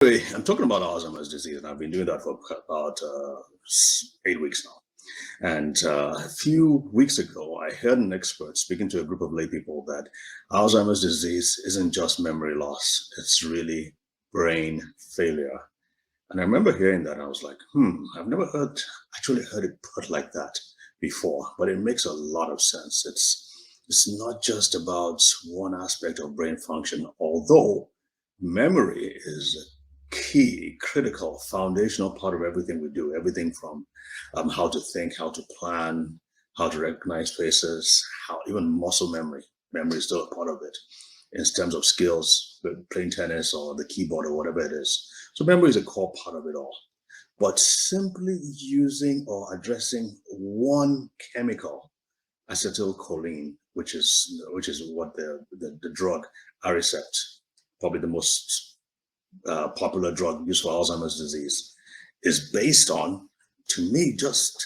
Anyway, I'm talking about Alzheimer's disease, and I've been doing that for about 8 weeks now. And a few weeks ago, I heard an expert speaking to a group of lay people that Alzheimer's disease isn't just memory loss, it's really brain failure. And I remember hearing that, and I was like, I've never actually heard it put like that before, but it makes a lot of sense. It's not just about one aspect of brain function, although memory is a key, critical, foundational part of everything we do, everything from how to think, how to plan, how to recognize faces, how even muscle memory. Memory is still a part of it in terms of skills, playing tennis or the keyboard or whatever it is. So memory is a core part of it all. But simply using or addressing one chemical, acetylcholine, which is what the drug Aricept, probably the most popular drug used for Alzheimer's disease, is based on, to me, just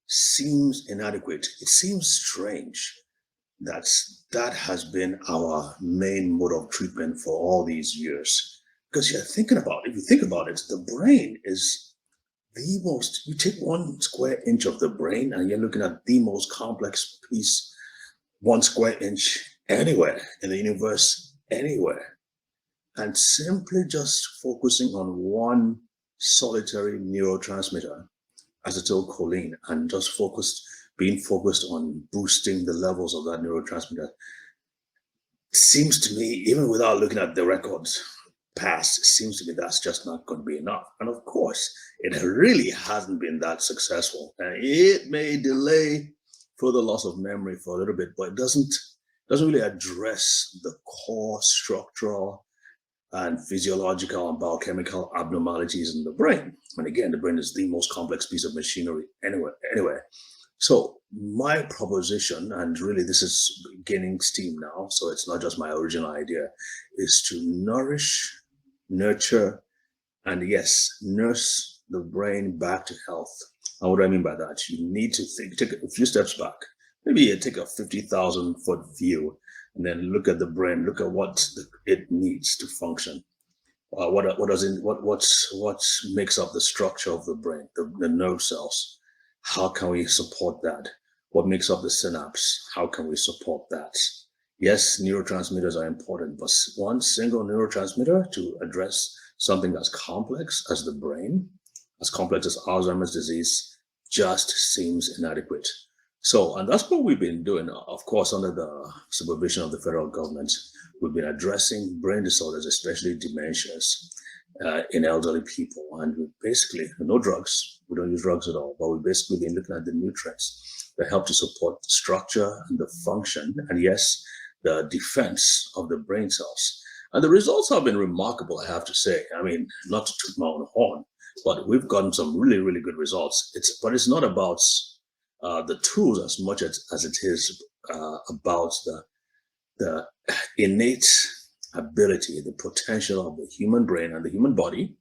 seems inadequate. It seems strange that that has been our main mode of treatment for all these years. Because if you think about it, the brain is you take 1 square inch of the brain and you're looking at the most complex piece, 1 square inch anywhere in the universe, anywhere. And simply just focusing on one solitary neurotransmitter, acetylcholine, and just being focused on boosting the levels of that neurotransmitter seems to me, even without looking at the records past, it seems to me that's just not going to be enough. And of course, it really hasn't been that successful. And it may delay further loss of memory for a little bit, but it doesn't really address the core structural and physiological and biochemical abnormalities in the brain. And again, the brain is the most complex piece of machinery anywhere. So my proposition, and really this is gaining steam now, so it's not just my original idea, is to nourish, nurture, and yes, nurse the brain back to health. And what do I mean by that? You need to take a few steps back. Maybe you take a 50,000-foot view and then look at the brain, look at what it needs to function. What makes up the structure of the brain, the nerve cells? How can we support that? What makes up the synapse? How can we support that? Yes, neurotransmitters are important, but one single neurotransmitter to address something as complex as the brain, as complex as Alzheimer's disease, just seems inadequate. So, and that's what we've been doing, of course, under the supervision of the federal government. We've been addressing brain disorders, especially dementias, in elderly people. And we basically, no drugs, we don't use drugs at all, but we've basically been looking at the nutrients that help to support the structure and the function, and yes, the defense of the brain cells. And the results have been remarkable, I have to say. I mean, not to toot my own horn, but we've gotten some really, really good results. But it's not about the tools as much as it is about the innate ability, the potential of the human brain and the human body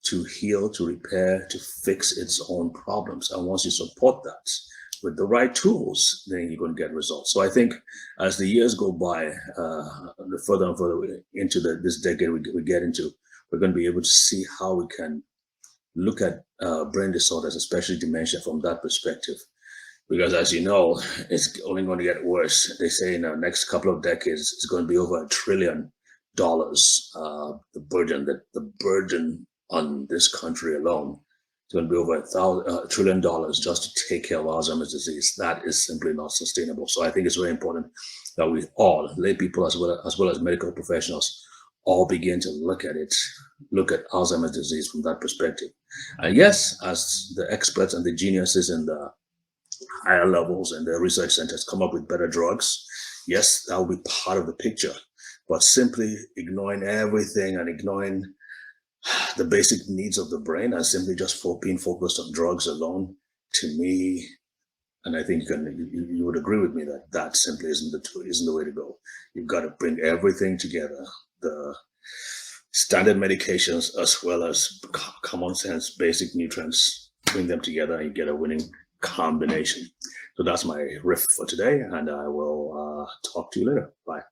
to heal, to repair, to fix its own problems. And once you support that with the right tools, then you're going to get results. So I think as the years go by, the further and further into this decade we get into, we're going to be able to see how we can look at brain disorders, especially dementia, from that perspective. Because as you know, it's only going to get worse. They say in the next couple of decades, it's going to be over $1 trillion. The burden on this country alone is going to be over $1 trillion just to take care of Alzheimer's disease. That is simply not sustainable. So I think it's very important that we all, lay people as well as medical professionals, all begin to look at Alzheimer's disease from that perspective. And yes, as the experts and the geniuses in the higher levels and the research centers come up with better drugs, yes, that will be part of the picture. But simply ignoring everything and ignoring the basic needs of the brain and simply just being focused on drugs alone, to me, and I think you would agree with me that simply isn't the way to go. You've got to bring everything together, the standard medications as well as common sense basic nutrients, bring them together and you get a winning combination. So that's my riff for today, and I will talk to you later. Bye.